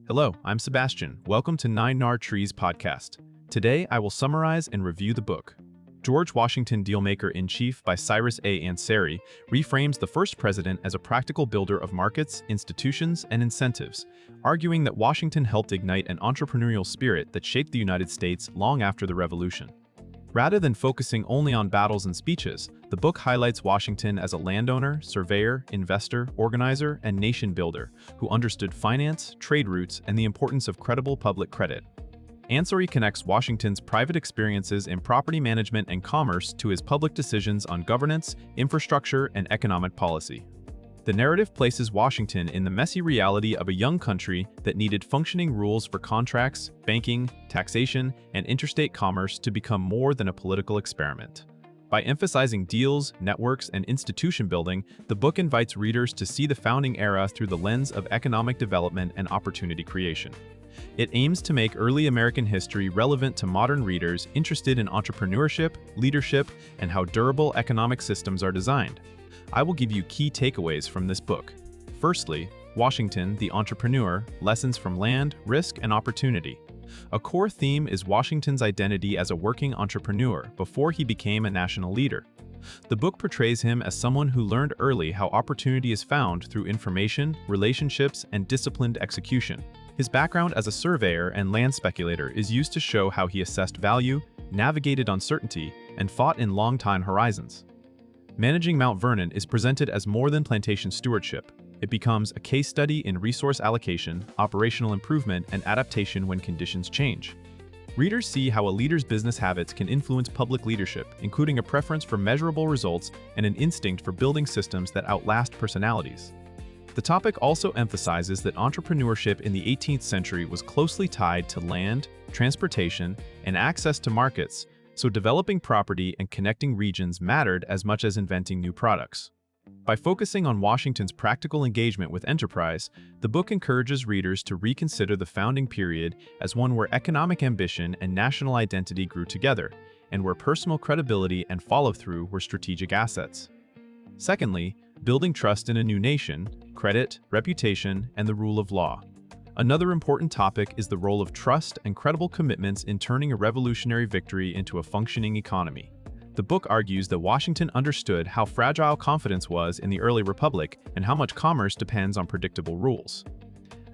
Hello, I'm Sebastian. Welcome to Nine Nar Trees podcast. Today, I will summarize and review the book. George Washington Dealmaker-In-Chief by Cyrus A. Ansary reframes the first president as a practical builder of markets, institutions, and incentives, arguing that Washington helped ignite an entrepreneurial spirit that shaped the United States long after the Revolution. Rather than focusing only on battles and speeches, the book highlights Washington as a landowner, surveyor, investor, organizer, and nation builder who understood finance, trade routes, and the importance of credible public credit. Ansary connects Washington's private experiences in property management and commerce to his public decisions on governance, infrastructure, and economic policy. The narrative places Washington in the messy reality of a young country that needed functioning rules for contracts, banking, taxation, and interstate commerce to become more than a political experiment. By emphasizing deals, networks, and institution building, the book invites readers to see the founding era through the lens of economic development and opportunity creation. It aims to make early American history relevant to modern readers interested in entrepreneurship, leadership, and how durable economic systems are designed. I will give you key takeaways from this book. Firstly, Washington, the entrepreneur, lessons from land, risk, and opportunity. A core theme is Washington's identity as a working entrepreneur before he became a national leader. The book portrays him as someone who learned early how opportunity is found through information, relationships, and disciplined execution. His background as a surveyor and land speculator is used to show how he assessed value, navigated uncertainty, and fought in long time horizons. Managing Mount Vernon is presented as more than plantation stewardship. It becomes a case study in resource allocation, operational improvement, and adaptation when conditions change. Readers see how a leader's business habits can influence public leadership, including a preference for measurable results and an instinct for building systems that outlast personalities. The topic also emphasizes that entrepreneurship in the 18th century was closely tied to land, transportation, and access to markets, so developing property and connecting regions mattered as much as inventing new products. By focusing on Washington's practical engagement with enterprise, the book encourages readers to reconsider the founding period as one where economic ambition and national identity grew together, and where personal credibility and follow-through were strategic assets. Secondly, building trust in a new nation, credit, reputation, and the rule of law. Another important topic is the role of trust and credible commitments in turning a revolutionary victory into a functioning economy. The book argues that Washington understood how fragile confidence was in the early republic and how much commerce depends on predictable rules.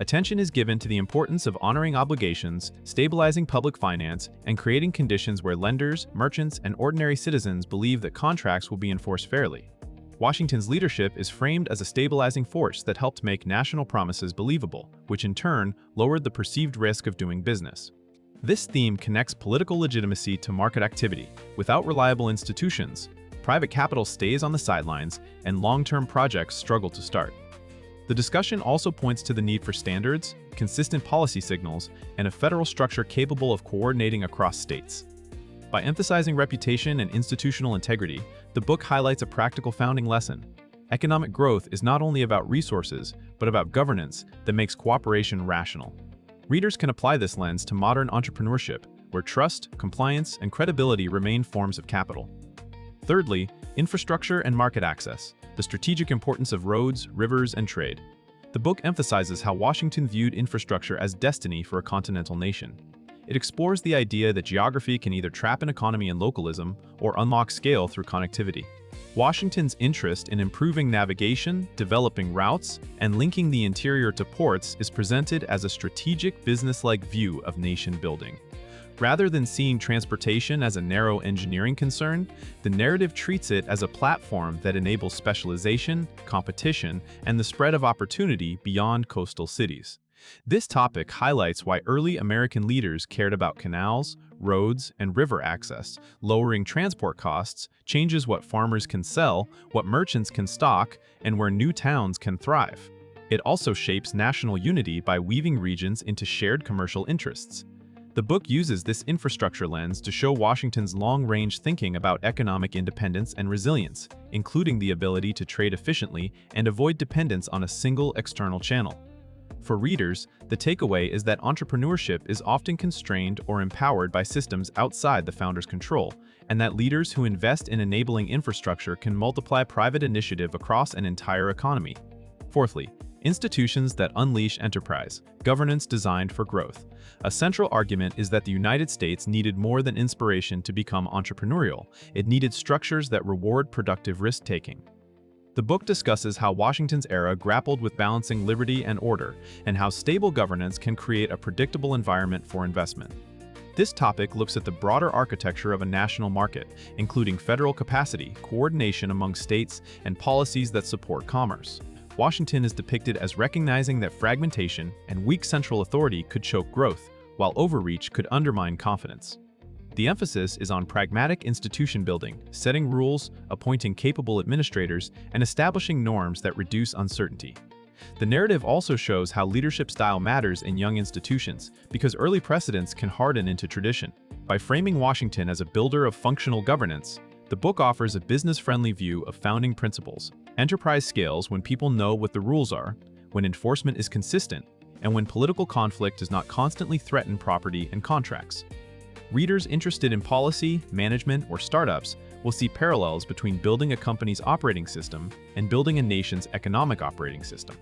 Attention is given to the importance of honoring obligations, stabilizing public finance, and creating conditions where lenders, merchants, and ordinary citizens believe that contracts will be enforced fairly. Washington's leadership is framed as a stabilizing force that helped make national promises believable, which in turn lowered the perceived risk of doing business. This theme connects political legitimacy to market activity. Without reliable institutions, private capital stays on the sidelines and long-term projects struggle to start. The discussion also points to the need for standards, consistent policy signals, and a federal structure capable of coordinating across states. By emphasizing reputation and institutional integrity, the book highlights a practical founding lesson. Economic growth is not only about resources, but about governance that makes cooperation rational. Readers can apply this lens to modern entrepreneurship, where trust, compliance, and credibility remain forms of capital. Thirdly, infrastructure and market access, the strategic importance of roads, rivers, and trade. The book emphasizes how Washington viewed infrastructure as destiny for a continental nation. It explores the idea that geography can either trap an economy in localism or unlock scale through connectivity. Washington's interest in improving navigation, developing routes, and linking the interior to ports is presented as a strategic business-like view of nation building. Rather than seeing transportation as a narrow engineering concern, the narrative treats it as a platform that enables specialization, competition, and the spread of opportunity beyond coastal cities. This topic highlights why early American leaders cared about canals, roads, and river access. Lowering transport costs changes what farmers can sell, what merchants can stock, and where new towns can thrive. It also shapes national unity by weaving regions into shared commercial interests. The book uses this infrastructure lens to show Washington's long-range thinking about economic independence and resilience, including the ability to trade efficiently and avoid dependence on a single external channel. For readers, the takeaway is that entrepreneurship is often constrained or empowered by systems outside the founder's control, and that leaders who invest in enabling infrastructure can multiply private initiative across an entire economy. Fourthly, Institutions that unleash enterprise, governance designed for growth. A central argument is that the United States needed more than inspiration to become entrepreneurial. It needed structures that reward productive risk-taking. The book discusses how Washington's era grappled with balancing liberty and order, and how stable governance can create a predictable environment for investment. This topic looks at the broader architecture of a national market, including federal capacity, coordination among states, and policies that support commerce. Washington is depicted as recognizing that fragmentation and weak central authority could choke growth, while overreach could undermine confidence. The emphasis is on pragmatic institution building, setting rules, appointing capable administrators, and establishing norms that reduce uncertainty. The narrative also shows how leadership style matters in young institutions, because early precedents can harden into tradition. By framing Washington as a builder of functional governance, the book offers a business-friendly view of founding principles. Enterprise scales when people know what the rules are, when enforcement is consistent, and when political conflict does not constantly threaten property and contracts. Readers interested in policy, management, or startups will see parallels between building a company's operating system and building a nation's economic operating system.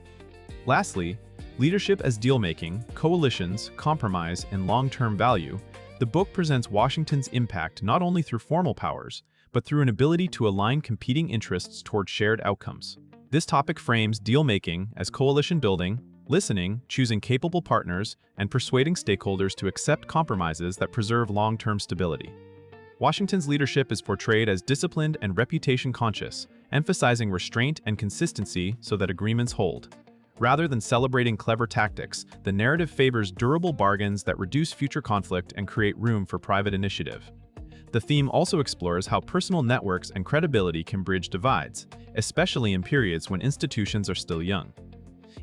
Lastly, leadership as deal-making, coalitions, compromise, and long-term value. The book presents Washington's impact not only through formal powers, but through an ability to align competing interests toward shared outcomes. This topic frames deal-making as coalition building, listening, choosing capable partners, and persuading stakeholders to accept compromises that preserve long-term stability. Washington's leadership is portrayed as disciplined and reputation-conscious, emphasizing restraint and consistency so that agreements hold. Rather than celebrating clever tactics, the narrative favors durable bargains that reduce future conflict and create room for private initiative. The theme also explores how personal networks and credibility can bridge divides, especially in periods when institutions are still young.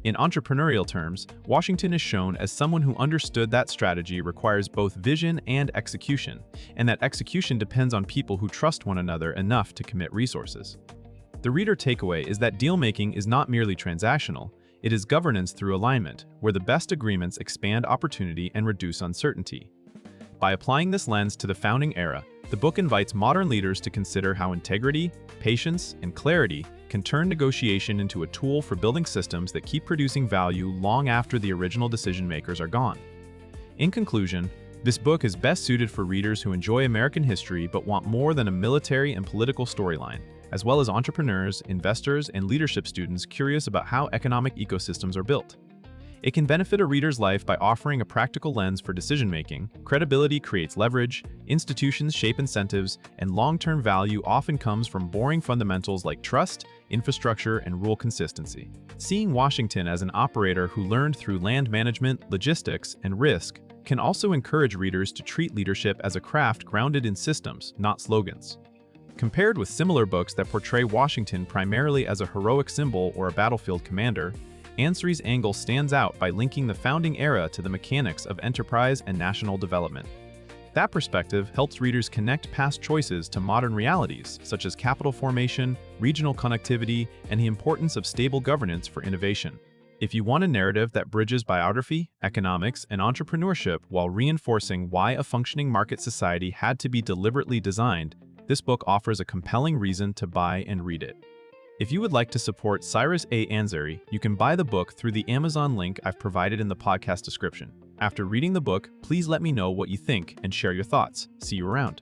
In entrepreneurial terms, Washington is shown as someone who understood that strategy requires both vision and execution, and that execution depends on people who trust one another enough to commit resources. The reader takeaway is that deal-making is not merely transactional, it is governance through alignment, where the best agreements expand opportunity and reduce uncertainty. By applying this lens to the founding era, the book invites modern leaders to consider how integrity, patience, and clarity can turn negotiation into a tool for building systems that keep producing value long after the original decision-makers are gone. In conclusion, this book is best suited for readers who enjoy American history but want more than a military and political storyline, as well as entrepreneurs, investors, and leadership students curious about how economic ecosystems are built. It can benefit a reader's life by offering a practical lens for decision-making. Credibility creates leverage, institutions shape incentives, and long-term value often comes from boring fundamentals like trust, infrastructure, and rule consistency. Seeing Washington as an operator who learned through land management, logistics, and risk can also encourage readers to treat leadership as a craft grounded in systems, not slogans. Compared with similar books that portray Washington primarily as a heroic symbol or a battlefield commander, Ansary's angle stands out by linking the founding era to the mechanics of enterprise and national development. That perspective helps readers connect past choices to modern realities, such as capital formation, regional connectivity, and the importance of stable governance for innovation. If you want a narrative that bridges biography, economics, and entrepreneurship while reinforcing why a functioning market society had to be deliberately designed, this book offers a compelling reason to buy and read it. If you would like to support Cyrus A. Ansary, you can buy the book through the Amazon link I've provided in the podcast description. After reading the book, please let me know what you think and share your thoughts. See you around.